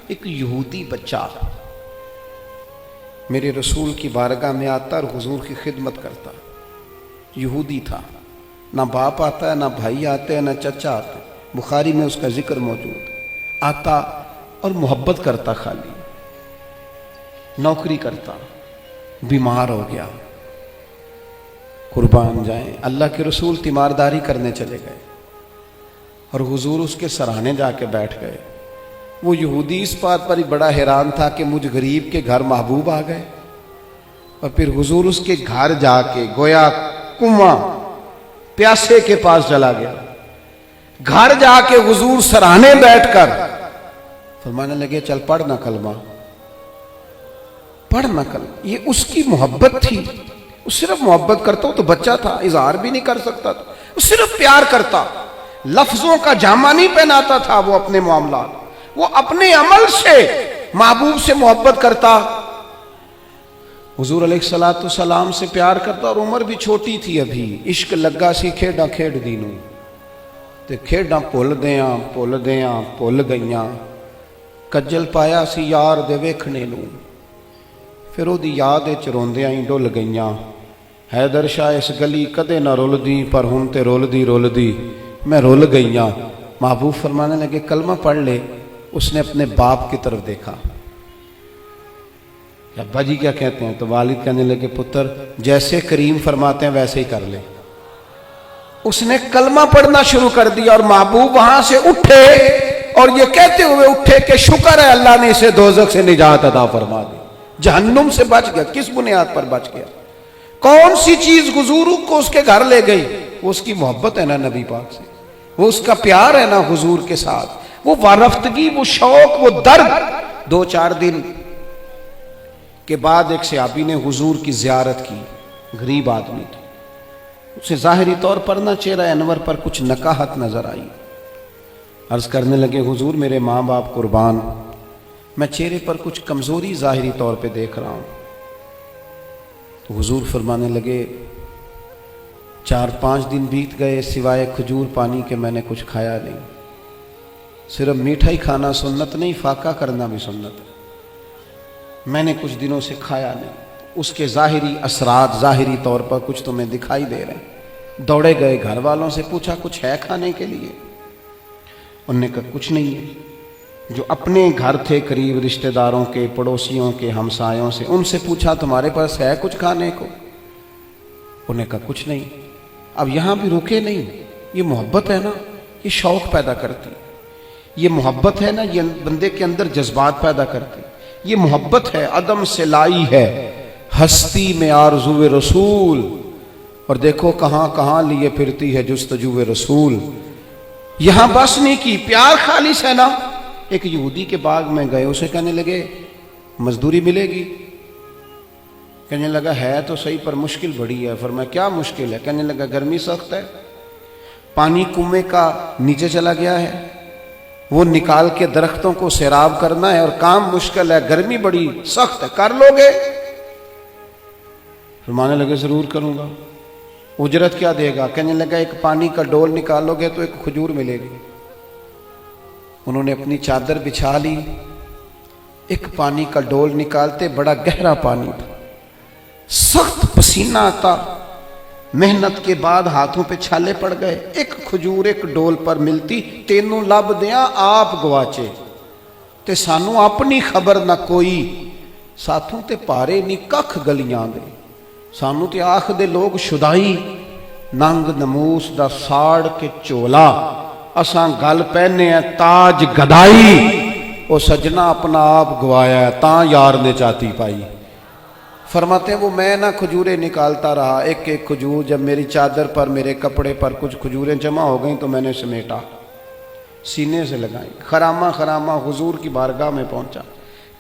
ایک یہودی بچہ میرے رسول کی بارگاہ میں آتا اور حضور کی خدمت کرتا. یہودی تھا، نہ باپ آتا ہے، نہ بھائی آتے ہیں، نہ چچا آتے. بخاری میں اس کا ذکر موجود. آتا اور محبت کرتا، خالی نوکری کرتا. بیمار ہو گیا، قربان جائیں، اللہ کے رسول تیمارداری کرنے چلے گئے اور حضور اس کے سرانے جا کے بیٹھ گئے. وہ یہودی اس بات پر ہی بڑا حیران تھا کہ مجھ غریب کے گھر محبوب آ گئے. اور پھر حضور اس کے گھر جا کے گویا کنواں پیاسے کے پاس چلا گیا. گھر جا کے حضور سرانے بیٹھ کر فرمانے لگے چل پڑھ نہ کلمہ، پڑھ نہ کلمہ. یہ اس کی محبت تھی. وہ صرف محبت کرتا. وہ تو بچہ تھا، اظہار بھی نہیں کر سکتا تھا. وہ صرف پیار کرتا، لفظوں کا جامہ نہیں پہناتا تھا. وہ اپنے معاملات، وہ اپنے عمل سے محبوب سے محبت کرتا. حضور علیہ السلام سے پیار کرتا. اور عمر بھی چھوٹی تھی ابھی. عشق لگا سی کھیڈاں کھیڈ دینوں تے کھیڈاں بھول گئیاں. کجل پایا سی یار دے ویکھنے نوں، پھر وہ دی یاد وچ روندیاں ہی ڈل گئیاں. حیدر شاہ اس گلی کدے نہ رلدی، پر ہن تے رلدی میں رل گئیاں. محبوب فرمانے لگے کلمہ پڑھ لے. اس نے اپنے باپ کی طرف دیکھا. ابا جی کیا کہتے ہیں؟ تو والد کہنے لگے پتر جیسے کریم فرماتے ہیں ویسے ہی کر لے. اس نے کلمہ پڑھنا شروع کر دیا اور محبوب وہاں سے اٹھے اور یہ کہتے ہوئے اٹھے کہ شکر ہے اللہ نے اسے دوزخ سے نجات عطا فرما دی. جہنم سے بچ گیا. کس بنیاد پر بچ گیا؟ کون سی چیز حضور کو اس کے گھر لے گئی؟ وہ اس کی محبت ہے نا نبی پاک سے، وہ اس کا پیار ہے نا حضور کے ساتھ، وہ وارفتگی، وہ شوق، وہ درد. 2-4 دن کے بعد ایک صحابی نے حضور کی زیارت کی. غریب آدمی تھا. اسے ظاہری طور پر نہ چہرہ انور پر کچھ نکاہت نظر آئی. عرض کرنے لگے حضور میرے ماں باپ قربان، میں چہرے پر کچھ کمزوری ظاہری طور پہ دیکھ رہا ہوں. تو حضور فرمانے لگے 4-5 دن بیت گئے، سوائے کھجور پانی کے میں نے کچھ کھایا نہیں. صرف میٹھا ہی کھانا سنت نہیں، فاقہ کرنا بھی سنت ہے. میں نے کچھ دنوں سے کھایا نہیں. اس کے ظاہری اثرات ظاہری طور پر کچھ تمہیں دکھائی دے رہے ہیں. دوڑے گئے، گھر والوں سے پوچھا کچھ ہے کھانے کے لیے؟ انہوں نے کہا کچھ نہیں ہے. جو اپنے گھر تھے قریب رشتہ داروں کے، پڑوسیوں کے، ہمسایوں سے، ان سے پوچھا تمہارے پاس ہے کچھ کھانے کو؟ انہوں نے کہا کچھ نہیں. اب یہاں بھی رکے نہیں. یہ محبت ہے نا، یہ شوق پیدا کرتی. یہ محبت ہے نا، یہ بندے کے اندر جذبات پیدا کرتی. یہ محبت ہے، عدم سے لائی ہے ہستی میں آرزو رسول. اور دیکھو کہاں کہاں لیے پھرتی ہے جستجو رسول. یہاں بس نہیں کی، پیار خالص ہے نا. ایک یہودی کے باغ میں گئے، اسے کہنے لگے مزدوری ملے گی؟ کہنے لگا ہے تو صحیح پر مشکل بڑی ہے. فرمایا کیا مشکل ہے؟ کہنے لگا گرمی سخت ہے، پانی کنویں کا نیچے چلا گیا ہے، وہ نکال کے درختوں کو سیراب کرنا ہے اور کام مشکل ہے، گرمی بڑی سخت ہے، کر لو گے؟ فرمانے لگے ضرور کروں گا. اجرت کیا دے گا؟ کہنے لگا ایک پانی کا ڈول نکالو گے تو ایک کھجور ملے گی. انہوں نے اپنی چادر بچھا لی. ایک پانی کا ڈول نکالتے، بڑا گہرا پانی تھا، سخت پسینہ آتا، محنت کے بعد ہاتھوں پہ چھالے پڑ گئے. ایک کھجور ایک ڈول پر ملتی، تینوں لب دیاں آپ گواچے تے سانو اپنی خبر نہ کوئی. ساتھوں تے پارے نہیں ککھ گلیاں دے، سانو تے آخ دے لوگ شدائی. ننگ نموس دا ساڑ کے چولا، اساں گل پہنے ہیں تاج گدائی. او سجنا اپنا آپ گوایا ہے، تاں یار نے چاتی پائی. فرماتے ہیں وہ میں نہ کھجوریں نکالتا رہا، ایک ایک کھجور. جب میری چادر پر، میرے کپڑے پر کچھ کھجوریں جمع ہو گئیں تو میں نے سمیٹا، سینے سے لگائیں. خرامہ خرامہ حضور کی بارگاہ میں پہنچا.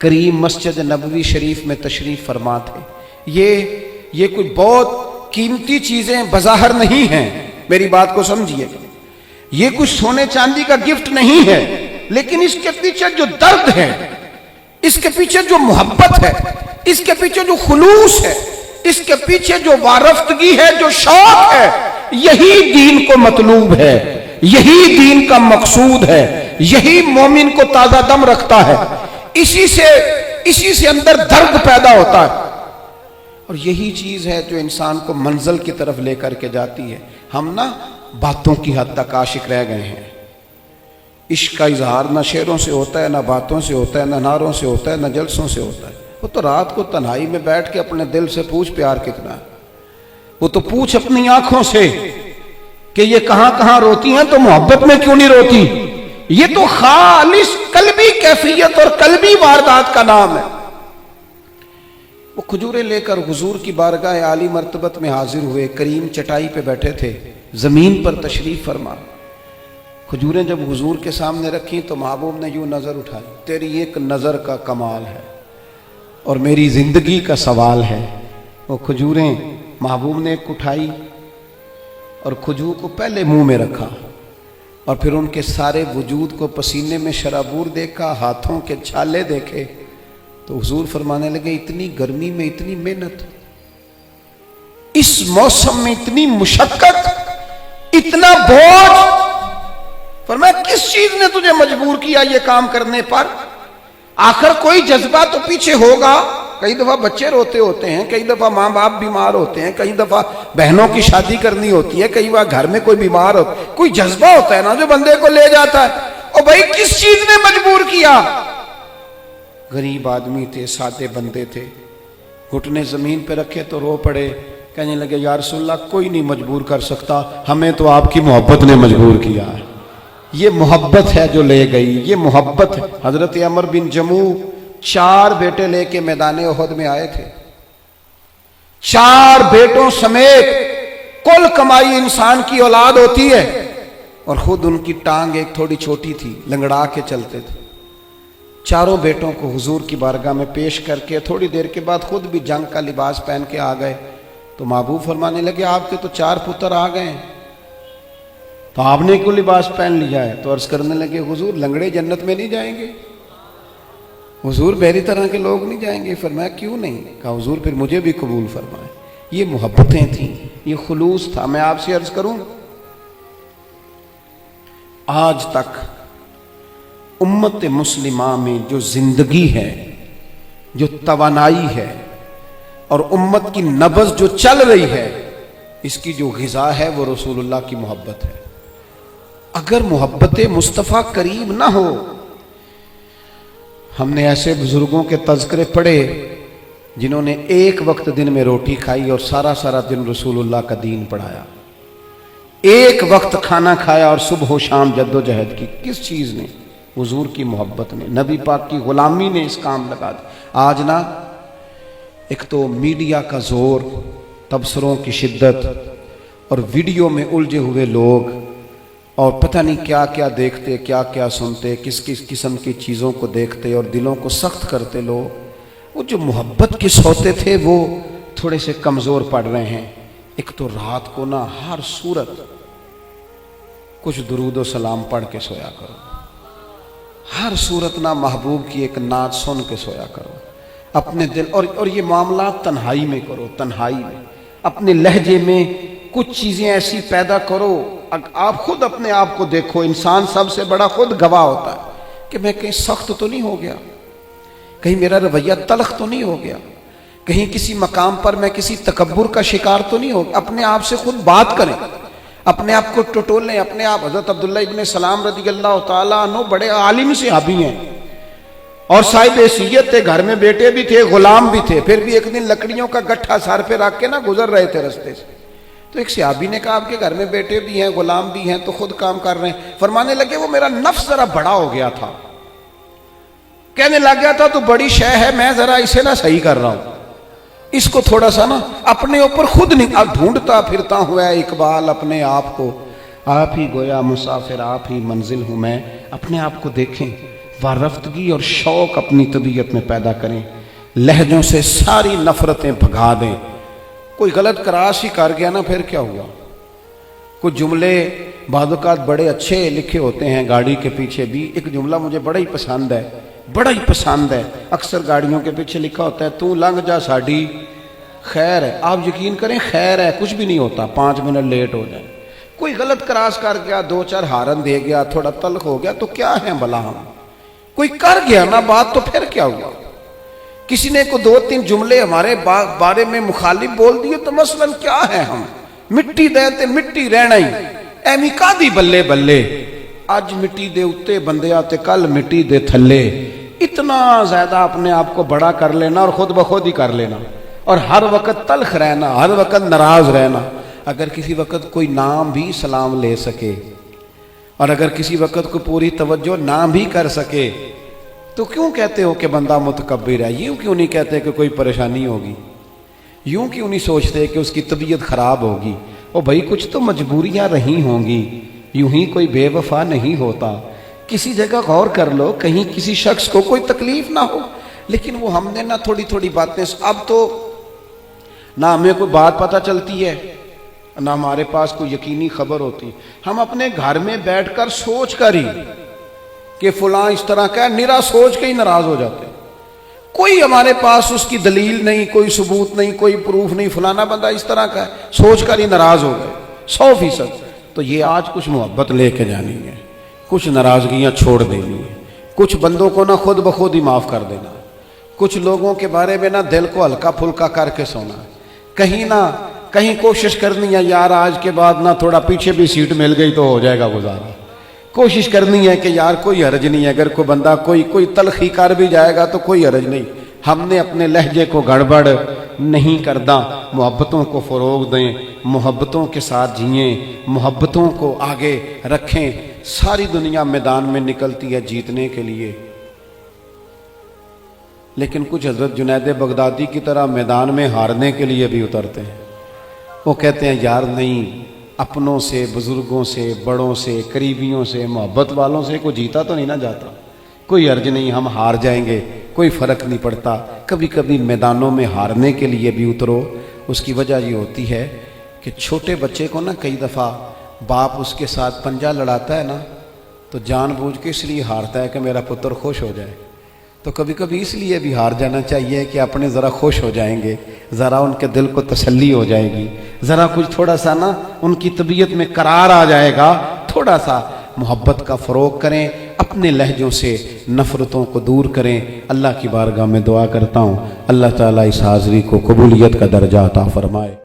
کریم مسجد نبوی شریف میں تشریف فرما تھے. یہ کوئی بہت قیمتی چیزیں بظاہر نہیں ہیں، میری بات کو سمجھیے. یہ کچھ سونے چاندی کا گفٹ نہیں ہے، لیکن اس کے پیچھے جو درد ہے، اس کے پیچھے جو محبت ہے، اس کے پیچھے جو خلوص ہے، اس کے پیچھے جو وارفتگی ہے، جو شوق ہے، یہی دین کو مطلوب ہے، یہی دین کا مقصود ہے، یہی مومن کو تازہ دم رکھتا ہے، اسی سے اندر درد پیدا ہوتا ہے، اور یہی چیز ہے جو انسان کو منزل کی طرف لے کر کے جاتی ہے۔ ہم نا باتوں کی حد تک عاشق رہ گئے ہیں۔ عشق کا اظہار نہ شعروں سے ہوتا ہے، نہ باتوں سے ہوتا ہے، نہ نعروں سے ہوتا ہے، نہ جلسوں سے ہوتا ہے۔ وہ تو رات کو تنہائی میں بیٹھ کے اپنے دل سے پوچھ پیار کتنا ہے، وہ تو پوچھ اپنی آنکھوں سے کہ یہ کہاں کہاں روتی ہیں تو محبت میں کیوں نہیں روتی۔ یہ تو خالص قلبی کیفیت اور قلبی واردات کا نام ہے۔ وہ کھجوریں لے کر حضور کی بارگاہ عالی مرتبت میں حاضر ہوئے، کریم چٹائی پہ بیٹھے تھے، زمین پر تشریف فرما۔ کھجوریں جب حضور کے سامنے رکھیں تو محبوب نے یوں نظر اٹھائی، تیری ایک نظر کا کمال ہے اور میری زندگی کا سوال ہے۔ وہ کھجوریں محبوب نے ایک اٹھائی اور کھجور کو پہلے منہ میں رکھا، اور پھر ان کے سارے وجود کو پسینے میں شرابور دیکھا، ہاتھوں کے چھالے دیکھے، تو حضور فرمانے لگے اتنی گرمی میں اتنی محنت، اس موسم میں اتنی مشقت، اتنا بوجھ، فرمایا کس چیز نے تجھے مجبور کیا یہ کام کرنے پر؟ آخر کوئی جذبہ تو پیچھے ہوگا۔ کئی دفعہ بچے روتے ہوتے ہیں، کئی دفعہ ماں باپ بیمار ہوتے ہیں، کئی دفعہ بہنوں کی شادی کرنی ہوتی ہے، کئی بار گھر میں کوئی بیمار ہوتا ہے، کوئی جذبہ ہوتا ہے نا جو بندے کو لے جاتا ہے۔ اور بھائی کس چیز نے مجبور کیا؟ غریب آدمی تھے، سادے بندے تھے، گھٹنے زمین پہ رکھے تو رو پڑے، کہنے لگے یا رسول اللہ کوئی نہیں مجبور کر سکتا، ہمیں تو آپ کی محبت نے مجبور کیا ہے۔ یہ محبت ہے جو لے گئی، یہ محبت ہے۔ حضرت عمر بن جموع 4 بیٹے لے کے میدان احد میں آئے تھے، 4 بیٹوں سمیت کل کمائی انسان کی اولاد ہوتی ہے، اور خود ان کی ٹانگ ایک تھوڑی چھوٹی تھی، لنگڑا کے چلتے تھے۔ 4 بیٹوں کو حضور کی بارگاہ میں پیش کر کے تھوڑی دیر کے بعد خود بھی جنگ کا لباس پہن کے آ گئے، تو محبوب فرمانے لگے آپ کے تو 4 پتر آ گئے ہیں، تو آپ نے کیوں لباس پہن لیا ہے؟ تو عرض کرنے لگے حضور لنگڑے جنت میں نہیں جائیں گے، حضور بہری طرح کے لوگ نہیں جائیں گے۔ فرمایا کیوں نہیں؟ کہا حضور پھر مجھے بھی قبول فرمائے۔ یہ محبتیں تھیں، یہ خلوص تھا۔ میں آپ سے عرض کروں، آج تک امت مسلمہ میں جو زندگی ہے، جو توانائی ہے، اور امت کی نبض جو چل رہی ہے، اس کی جو غذا ہے وہ رسول اللہ کی محبت ہے۔ اگر محبت مصطفیٰ کریم نہ ہو، ہم نے ایسے بزرگوں کے تذکرے پڑھے جنہوں نے ایک وقت دن میں روٹی کھائی اور سارا دن رسول اللہ کا دین پڑھایا، ایک وقت کھانا کھایا اور صبح و شام جد و جہد کی۔ کس چیز نے؟ حضور کی محبت نے، نبی پاک کی غلامی نے اس کام لگا دی۔ آج نا ایک تو میڈیا کا زور، تبصروں کی شدت، اور ویڈیو میں الجھے ہوئے لوگ، اور پتہ نہیں کیا کیا دیکھتے، کیا کیا سنتے، کس کس قسم کی چیزوں کو دیکھتے اور دلوں کو سخت کرتے لوگ۔ وہ جو محبت کے سوتے تھے وہ تھوڑے سے کمزور پڑ رہے ہیں۔ ایک تو رات کو نا ہر صورت کچھ درود و سلام پڑھ کے سویا کرو، ہر صورت نا محبوب کی ایک نعت سن کے سویا کرو اپنے دل، اور یہ معاملات تنہائی میں کرو، تنہائی میں اپنے لہجے میں کچھ چیزیں ایسی پیدا کرو۔ آپ خود اپنے آپ کو دیکھو، انسان سب سے بڑا خود گواہ ہوتا ہے کہ میں کہیں سخت تو نہیں ہو گیا، کہیں میرا رویہ تلخ تو نہیں ہو گیا، کہیں کسی مقام پر میں کسی تکبر کا شکار تو نہیں ہو گیا۔ اپنے آپ سے خود بات کریں، اپنے آپ کو ٹٹولیں اپنے آپ۔ حضرت عبداللہ ابن سلام رضی اللہ تعالیٰ عنہ بڑے عالم صحابی ہیں اور صاحب حیثیت تھے، گھر میں بیٹے بھی تھے، غلام بھی تھے، پھر بھی ایک دن لکڑیوں کا گٹھا سر پہ رکھ کے نا گزر رہے تھے رستے سے، تو ایک صحابی نے کہا آپ کے گھر میں بیٹے بھی ہیں، غلام بھی ہیں، تو خود کام کر رہے ہیں؟ فرمانے لگے وہ میرا نفس ذرا بڑا ہو گیا تھا، کہنے لگ گیا تھا تو بڑی شے ہے، میں ذرا اسے نہ صحیح کر رہا ہوں، اس کو تھوڑا سا نا اپنے اوپر خود نہیں ڈھونڈتا پھرتا ہوا ہے اقبال اپنے آپ کو، آپ ہی گویا مسافر آپ ہی منزل ہوں میں۔ اپنے آپ کو دیکھیں، وارفتگی اور شوق اپنی طبیعت میں پیدا کریں، لہجوں سے ساری نفرتیں بھگا دیں۔ کوئی غلط کراس ہی کر گیا نا پھر کیا ہوا؟ کچھ جملے بعض اوقات بڑے اچھے لکھے ہوتے ہیں گاڑی کے پیچھے بھی۔ ایک جملہ مجھے بڑا ہی پسند ہے، بڑا ہی پسند ہے، اکثر گاڑیوں کے پیچھے لکھا ہوتا ہے تو لنگ جا ساڑی خیر ہے۔ آپ یقین کریں خیر ہے، کچھ بھی نہیں ہوتا، 5 منٹ لیٹ ہو جائیں۔ کوئی غلط کراس کر گیا، 2-4 ہارن دے گیا، تھوڑا تلخ ہو گیا، تو کیا ہے بھلا ہم؟ کوئی کر گیا نا بات تو پھر کیا ہوا؟ کسی نے کو 2-3 جملے ہمارے بارے میں مخالف بول دیے تو مثلا کیا ہے، ہم مٹی دے تے مٹی رہنا ہی ایویں کادی بلے بلے، اج مٹی دے اتے بندے آتے کل مٹی دے تھلے، اتنا زیادہ اپنے آپ کو بڑا کر لینا اور خود بخود ہی کر لینا، اور ہر وقت تلخ رہنا، ہر وقت ناراض رہنا۔ اگر کسی وقت کوئی نام بھی سلام لے سکے اور اگر کسی وقت کو پوری توجہ نہ بھی کر سکے تو کیوں کہتے ہو کہ بندہ متکبر ہے؟ یوں کیوں نہیں کہتے کہ کوئی پریشانی ہوگی؟ یوں کیوں نہیں سوچتے کہ اس کی طبیعت خراب ہوگی؟ او بھائی کچھ تو مجبوریاں رہی ہوں گی، یوں ہی کوئی بے وفا نہیں ہوتا۔ کسی جگہ غور کر لو، کہیں کسی شخص کو کوئی تکلیف نہ ہو، لیکن وہ ہم نے نہ تھوڑی تھوڑی باتیں، اب تو نہ ہمیں کوئی بات پتہ چلتی ہے نہ ہمارے پاس کوئی یقینی خبر ہوتی، ہم اپنے گھر میں بیٹھ کر سوچ کر ہی کہ فلاں اس طرح کا ہے، نرا سوچ کے ہی ناراض ہو جاتے ہیں۔ کوئی ہمارے پاس اس کی دلیل نہیں، کوئی ثبوت نہیں، کوئی پروف نہیں، فلانا بندہ اس طرح کا ہے، سوچ کر ہی ناراض ہو گئے 100%۔ تو یہ آج کچھ محبت لے کے جانی ہے، کچھ ناراضگیاں چھوڑ دینی ہے، کچھ بندوں کو نہ خود بخود ہی معاف کر دینا، کچھ لوگوں کے بارے میں نہ دل کو ہلکا پھلکا کر کے سونا، کہیں کوشش کرنی ہے یار آج کے بعد نہ تھوڑا پیچھے بھی سیٹ مل گئی تو ہو جائے گا گزارا، کوشش کرنی ہے کہ یار کوئی حرج نہیں ہے، اگر کوئی بندہ کوئی تلخی کر بھی جائے گا تو کوئی حرج نہیں، ہم نے اپنے لہجے کو گڑبڑ نہیں کرنا، محبتوں کو فروغ دیں، محبتوں کے ساتھ جئیں، محبتوں کو آگے رکھیں۔ ساری دنیا میدان میں نکلتی ہے جیتنے کے لیے، لیکن کچھ حضرت جنید بغدادی کی طرح میدان میں ہارنے کے لیے بھی اترتے ہیں۔ وہ کہتے ہیں یار نہیں، اپنوں سے، بزرگوں سے، بڑوں سے، قریبیوں سے، محبت والوں سے کوئی جیتا تو نہیں نہ جاتا، کوئی عرض نہیں، ہم ہار جائیں گے، کوئی فرق نہیں پڑتا۔ کبھی کبھی میدانوں میں ہارنے کے لیے بھی اترو۔ اس کی وجہ یہ ہوتی ہے کہ چھوٹے بچے کو نا کئی دفعہ باپ اس کے ساتھ پنجہ لڑاتا ہے نا تو جان بوجھ کے اس لیے ہارتا ہے کہ میرا پتر خوش ہو جائے، تو کبھی کبھی اس لیے بھی ہار جانا چاہیے کہ اپنے ذرا خوش ہو جائیں گے، ذرا ان کے دل کو تسلی ہو جائے گی، ذرا کچھ تھوڑا سا نا ان کی طبیعت میں قرار آ جائے گا۔ تھوڑا سا محبت کا فروغ کریں، اپنے لہجوں سے نفرتوں کو دور کریں۔ اللہ کی بارگاہ میں دعا کرتا ہوں اللہ تعالیٰ اس حاضری کو قبولیت کا درجہ عطا فرمائے۔